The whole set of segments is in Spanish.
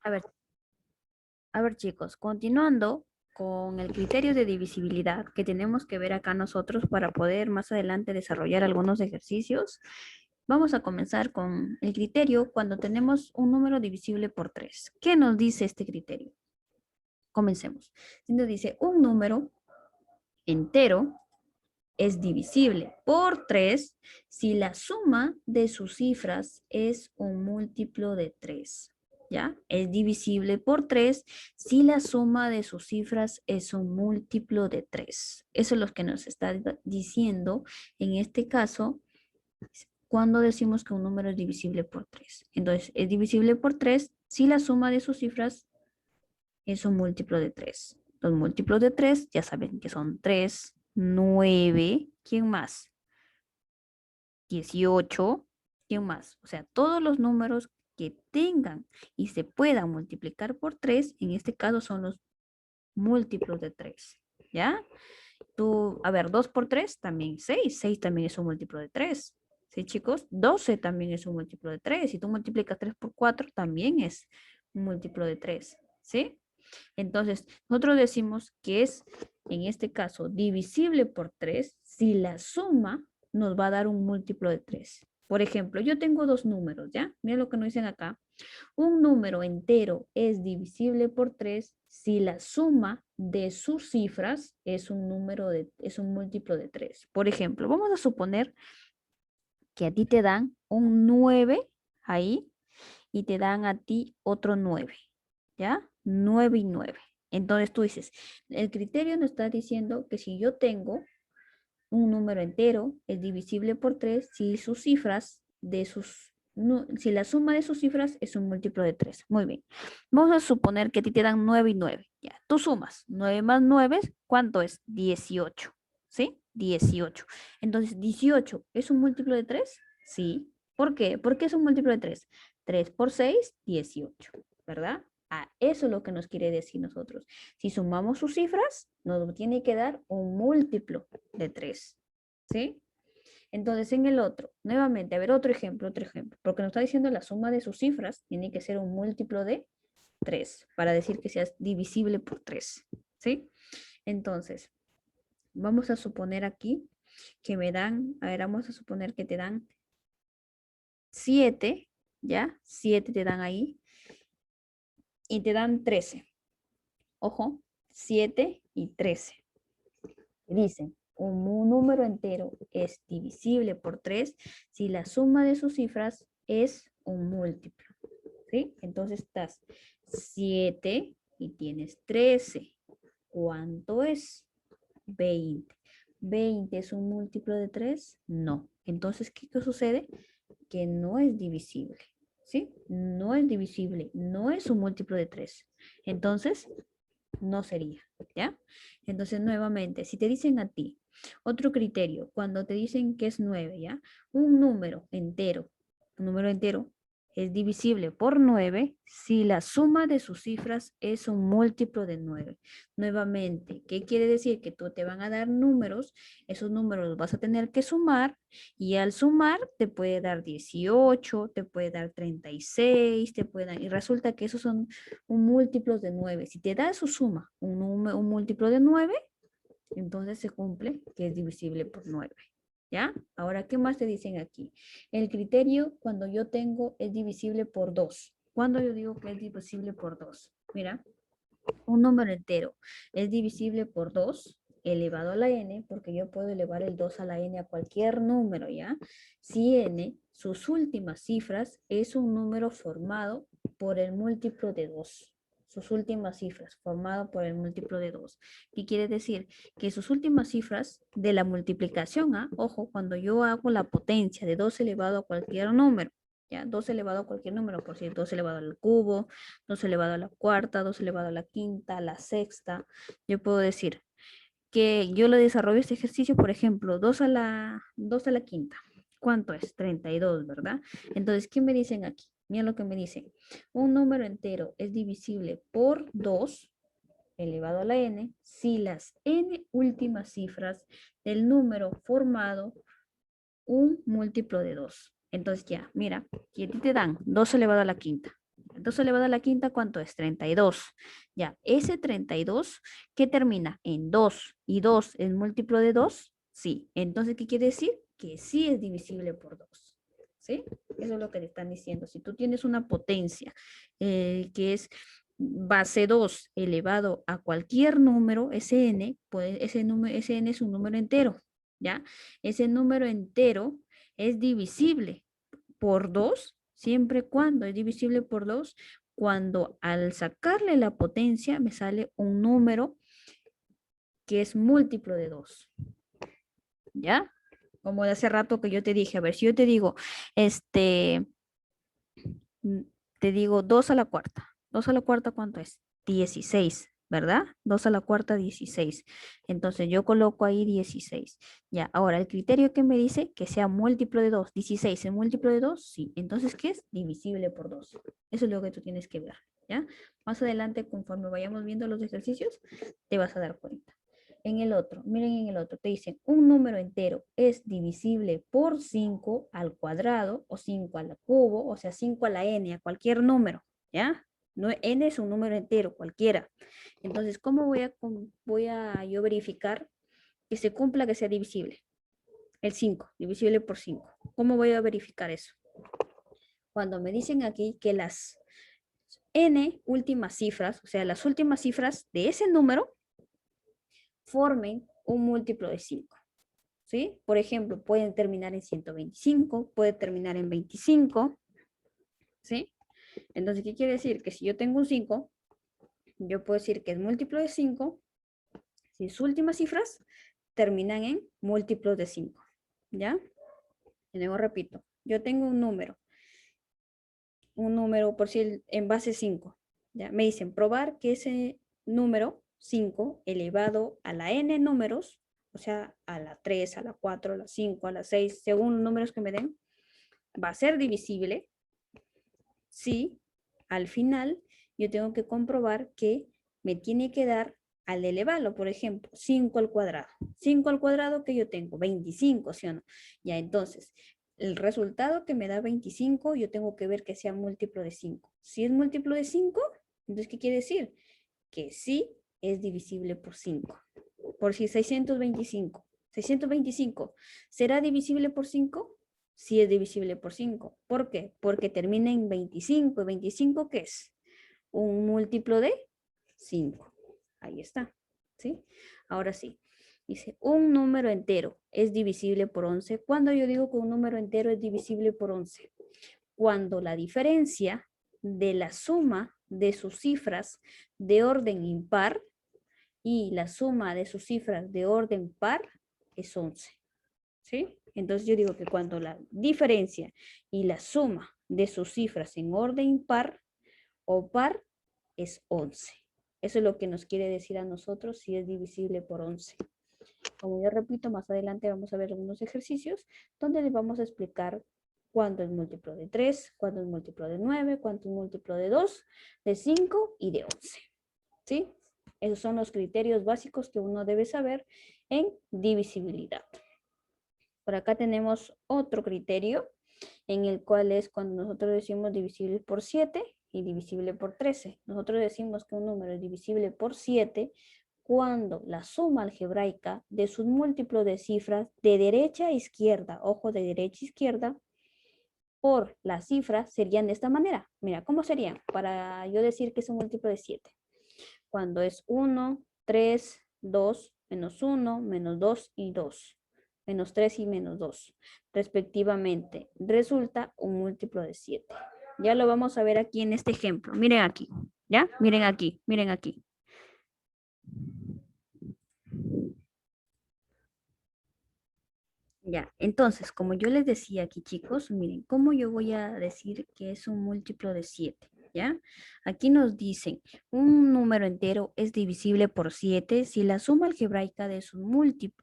A ver, a ver chicos, continuando con el criterio de divisibilidad que tenemos que ver acá nosotros para poder más adelante desarrollar algunos ejercicios, vamos a comenzar con el criterio cuando tenemos un número divisible por 3. ¿Qué nos dice este criterio? Comencemos. Nos dice un número entero es divisible por 3 si la suma de sus cifras es un múltiplo de 3. ¿Ya? Es divisible por 3 si la suma de sus cifras es un múltiplo de 3. Eso es lo que nos está diciendo en este caso cuando decimos que un número es divisible por 3. Entonces, es divisible por 3 si la suma de sus cifras es un múltiplo de 3. Los múltiplos de 3 ya saben que son 3, 9, ¿quién más? 18, ¿quién más? O sea, todos los números que tengan y se puedan multiplicar por 3, en este caso son los múltiplos de 3, ¿ya? Tú, a ver, 2 por 3 también 6, 6 también es un múltiplo de 3. ¿Sí, chicos? 12 también es un múltiplo de 3. Si tú multiplicas 3 por 4, también es un múltiplo de 3, ¿sí? Entonces, nosotros decimos que es, en este caso, divisible por 3 si la suma nos va a dar un múltiplo de 3. Por ejemplo, yo tengo dos números, ¿ya? Miren lo que nos dicen acá. Un número entero es divisible por 3 si la suma de sus cifras es un es un múltiplo de 3. Por ejemplo, vamos a suponer que a ti te dan un 9 ahí y te dan a ti otro 9, ¿ya? 9 y 9. Entonces tú dices, el criterio nos está diciendo que si yo tengo un número entero, es divisible por 3 si sus cifras de sus, no, si la suma de sus cifras es un múltiplo de 3. Muy bien. Vamos a suponer que a ti te dan 9 y 9. Ya, tú sumas 9 más 9, ¿cuánto es? 18. ¿Sí? 18. Entonces, 18 es un múltiplo de 3. Sí. ¿Por qué? Porque es un múltiplo de 3. 3 por 6, 18. ¿Verdad? Ah, eso es lo que nos quiere decir nosotros. Si sumamos sus cifras, nos tiene que dar un múltiplo de 3. ¿Sí? Entonces, en el otro, nuevamente, a ver, otro ejemplo, porque nos está diciendo la suma de sus cifras tiene que ser un múltiplo de 3 para decir que sea divisible por 3. ¿Sí? Entonces, vamos a suponer aquí que me dan, a ver, vamos a suponer que te dan 7, ¿ya? 7 te dan ahí y te dan 13. Ojo, 7 y 13. Dicen, un número entero es divisible por 3 si la suma de sus cifras es un múltiplo. ¿Sí? Entonces estás 7 y tienes 13. ¿Cuánto es? 20. ¿20 es un múltiplo de 3? No. Entonces, ¿qué sucede? Que no es divisible. ¿Sí? No es divisible. No es un múltiplo de 3. Entonces, no sería, ¿ya? Entonces, nuevamente, si te dicen a ti, otro criterio, cuando te dicen que es 9, ¿ya? Un número entero es divisible por 9 si la suma de sus cifras es un múltiplo de 9. Nuevamente, ¿qué quiere decir? Que tú te van a dar números, esos números los vas a tener que sumar y al sumar te puede dar 18, te puede dar 36, te puede dar, y resulta que esos son un múltiplo de 9. Si te da su suma, un múltiplo de 9, entonces se cumple que es divisible por 9. ¿Ya? Ahora, ¿qué más te dicen aquí? El criterio cuando yo tengo es divisible por 2. ¿Cuándo yo digo que es divisible por 2? Mira, un número entero es divisible por 2 elevado a la n, porque yo puedo elevar el 2 a la n a cualquier número, ¿ya? Si n, sus últimas cifras, es un número formado por el múltiplo de 2. Sus últimas cifras, formado por el múltiplo de 2. ¿Qué quiere decir? Que sus últimas cifras de la multiplicación, ¿ah? Ojo, cuando yo hago la potencia de 2 elevado a cualquier número, ¿ya? 2 elevado a cualquier número, por decir 2 elevado al cubo, 2 elevado a la cuarta, 2 elevado a la quinta, a la sexta. Yo puedo decir que yo le desarrollo este ejercicio, por ejemplo, 2 a la quinta. ¿Cuánto es? 32, ¿verdad? Entonces, ¿qué me dicen aquí? Mira lo que me dicen. Un número entero es divisible por 2 elevado a la n si las n últimas cifras del número formado un múltiplo de 2. Entonces ya, mira, que a ti te dan 2 elevado a la quinta. 2 elevado a la quinta, ¿cuánto es? 32. Ya, ese 32, ¿qué termina? En 2. ¿Y 2 es múltiplo de 2? Sí. Entonces, ¿qué quiere decir? Que sí es divisible por 2. ¿Sí? Eso es lo que le están diciendo. Si tú tienes una potencia que es base 2 elevado a cualquier número, Sn, pues ese n es un número entero, ¿ya? Ese número entero es divisible por 2 siempre cuando es divisible por 2 cuando al sacarle la potencia me sale un número que es múltiplo de 2, ¿ya? Como de hace rato que yo te dije, a ver, si yo te digo, te digo 2 a la cuarta. 2 a la cuarta, ¿cuánto es? 16, ¿verdad? 2 a la cuarta, 16. Entonces yo coloco ahí 16. Ya, ahora el criterio que me dice que sea múltiplo de 2. 16 es múltiplo de 2, sí. Entonces, ¿qué es? Divisible por 2. Eso es lo que tú tienes que ver, ¿ya? Más adelante, conforme vayamos viendo los ejercicios, te vas a dar cuenta. En el otro, miren en el otro, te dicen un número entero es divisible por 5 al cuadrado o 5 al cubo, o sea, 5 a la n, a cualquier número, ¿ya? No, n es un número entero, cualquiera. Entonces, ¿cómo voy a yo verificar que se cumpla que sea divisible? El 5, divisible por 5. ¿Cómo voy a verificar eso? Cuando me dicen aquí que las n últimas cifras, o sea, las últimas cifras de ese número, formen un múltiplo de 5. ¿Sí? Por ejemplo, pueden terminar en 125, puede terminar en 25, ¿sí? Entonces, ¿qué quiere decir? Que si yo tengo un 5, yo puedo decir que es múltiplo de 5 si sus últimas cifras terminan en múltiplos de 5, ¿ya? De nuevo repito, yo tengo un número por si en base 5, ¿ya? Me dicen probar que ese número 5 elevado a la n números, o sea, a la 3, a la 4, a la 5, a la 6, según los números que me den, va a ser divisible si al final yo tengo que comprobar que me tiene que dar al elevarlo, por ejemplo, 5 al cuadrado. 5 al cuadrado que yo tengo, 25, ¿sí o no? Ya, entonces, el resultado que me da 25, yo tengo que ver que sea múltiplo de 5. Si es múltiplo de 5, entonces, ¿qué quiere decir? Que sí es divisible por 5. Por si 625. 625, ¿será divisible por 5? Sí es divisible por 5. ¿Por qué? Porque termina en 25. ¿Y 25 qué es? Un múltiplo de 5. Ahí está. ¿Sí? Ahora sí. Dice, un número entero es divisible por 11. ¿Cuándo yo digo que un número entero es divisible por 11? Cuando la diferencia de la suma de sus cifras de orden impar y la suma de sus cifras de orden par es 11. ¿Sí? Entonces yo digo que cuando la diferencia y la suma de sus cifras en orden impar o par es 11. Eso es lo que nos quiere decir a nosotros si es divisible por 11. Como yo repito, más adelante vamos a ver algunos ejercicios donde les vamos a explicar cuánto es múltiplo de 3, cuánto es múltiplo de 9, cuánto es múltiplo de 2, de 5 y de 11. ¿Sí? Esos son los criterios básicos que uno debe saber en divisibilidad. Por acá tenemos otro criterio en el cual es cuando nosotros decimos divisible por 7 y divisible por 13. Nosotros decimos que un número es divisible por 7 cuando la suma algebraica de sus múltiplos de cifras de derecha a izquierda, ojo, de derecha a izquierda, por las cifras serían de esta manera. Mira, ¿cómo serían? Para yo decir que es un múltiplo de 7. Cuando es 1, 3, 2, menos 1, menos 2 y 2. Menos 3 y menos 2, respectivamente. Resulta un múltiplo de 7. Ya lo vamos a ver aquí en este ejemplo. Miren aquí, ¿ya? Miren aquí, miren aquí. Ya, entonces, como yo les decía aquí, chicos, miren, ¿cómo yo voy a decir que es un múltiplo de 7? ¿Ya? Aquí nos dicen, un número entero es divisible por 7 si la suma algebraica de sus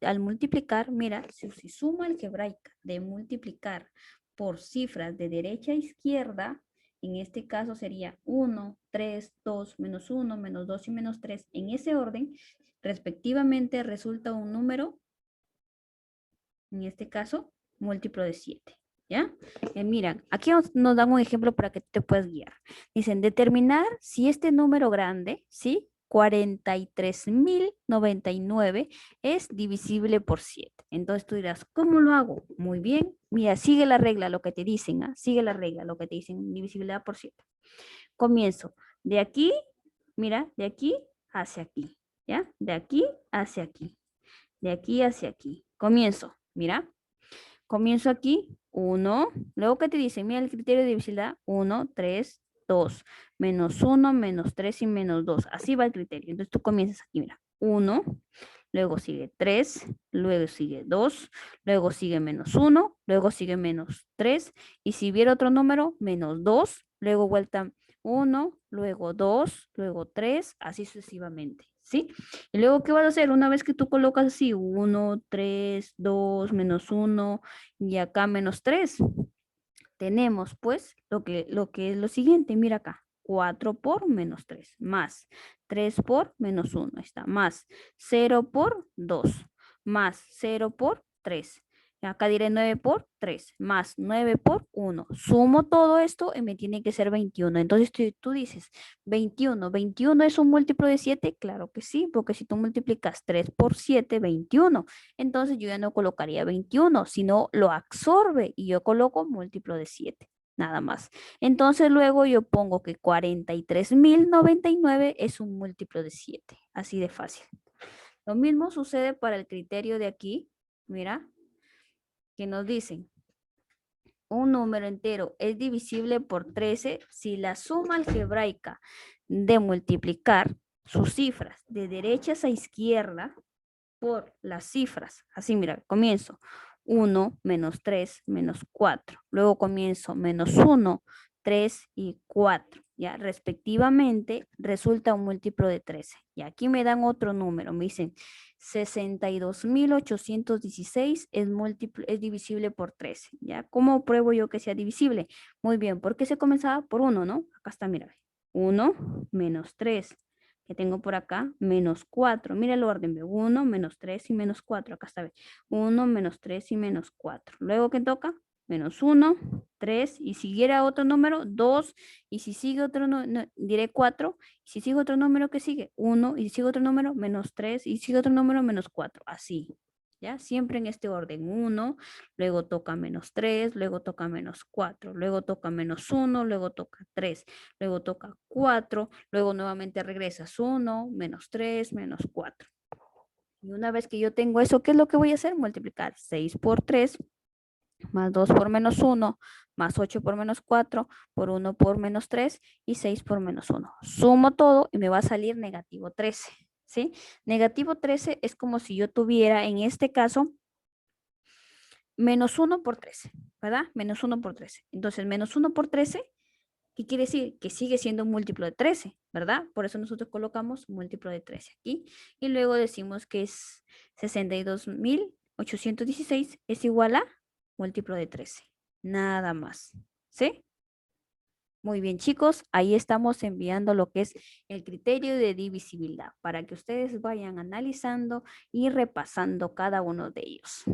al multiplicar, mira, si suma algebraica de multiplicar por cifras de derecha a izquierda, en este caso sería 1, 3, 2, menos 1, menos 2 y menos 3, en ese orden, respectivamente resulta un número en este caso, múltiplo de 7. ¿Ya? Mira, aquí nos dan un ejemplo para que te puedas guiar. Dicen, determinar si este número grande, ¿sí? 43.099 es divisible por 7. Entonces tú dirás, ¿cómo lo hago? Muy bien. Mira, sigue la regla, lo que te dicen, ¿ah? Sigue la regla, lo que te dicen, divisibilidad por 7. Comienzo de aquí, mira, de aquí hacia aquí, ¿ya? De aquí hacia aquí, de aquí hacia aquí. Comienzo, mira. Comienzo aquí, 1. Luego que te dicen, mira el criterio de divisibilidad, 1, 3, 2, menos 1, menos 3 y menos 2. Así va el criterio. Entonces tú comienzas aquí, mira, 1, luego sigue 3, luego sigue 2, luego sigue menos 1, luego sigue menos 3, y si hubiera otro número, menos 2, luego vuelta 1, luego 2, luego 3, así sucesivamente, ¿sí? Y luego, ¿qué vas a hacer? Una vez que tú colocas así, 1, 3, 2, menos 1, y acá menos 3, tenemos pues lo que es lo siguiente, mira acá, 4 por menos 3, más 3 por menos 1, ahí está, más 0 por 2, más 0 por 3. Acá diré 9 por 3, más 9 por 1. Sumo todo esto y me tiene que ser 21. Entonces tú dices, 21, ¿21 es un múltiplo de 7? Claro que sí, porque si tú multiplicas 3 por 7, 21. Entonces yo ya no colocaría 21, sino lo absorbe y yo coloco múltiplo de 7, nada más. Entonces luego yo pongo que 43.099 es un múltiplo de 7, así de fácil. Lo mismo sucede para el criterio de aquí, mira, que nos dicen, un número entero es divisible por 13 si la suma algebraica de multiplicar sus cifras de derechas a izquierda por las cifras. Así, mira, comienzo 1, menos 3, menos 4. Luego comienzo menos 1, 3 y 4. Ya, respectivamente, resulta un múltiplo de 13. Y aquí me dan otro número. Me dicen 62.816 es divisible por 13. ¿Ya? ¿Cómo pruebo yo que sea divisible? Muy bien, ¿por qué se comenzaba por 1, no? Acá está, mira. 1 menos 3 que tengo por acá, menos 4. Mira el orden, 1, menos 3 y menos 4. Acá está, 1, menos 3 y menos 4. Luego, ¿qué toca? Menos 1, 3, y si siguiera otro número, 2, y si sigue otro, diré 4, y si sigue otro número, ¿qué sigue? 1, y si sigue otro número, menos 3, y si sigue otro número, menos 4. Así, ¿ya? Siempre en este orden, 1, luego toca menos 3, luego toca menos 4, luego toca menos 1, luego toca 3, luego toca 4, luego nuevamente regresas 1, menos 3, menos 4. Y una vez que yo tengo eso, ¿qué es lo que voy a hacer? Multiplicar 6 por 3, más 2 por menos 1, más 8 por menos 4, por 1 por menos 3 y 6 por menos 1. Sumo todo y me va a salir negativo 13, ¿sí? Negativo 13 es como si yo tuviera, en este caso, menos 1 por 13, ¿verdad? Menos 1 por 13. Entonces, menos 1 por 13, ¿qué quiere decir? Que sigue siendo un múltiplo de 13, ¿verdad? Por eso nosotros colocamos múltiplo de 13 aquí. Y luego decimos que es 62.816 es igual a múltiplo de 13. Nada más. ¿Sí? Muy bien, chicos. Ahí estamos enviando lo que es el criterio de divisibilidad para que ustedes vayan analizando y repasando cada uno de ellos.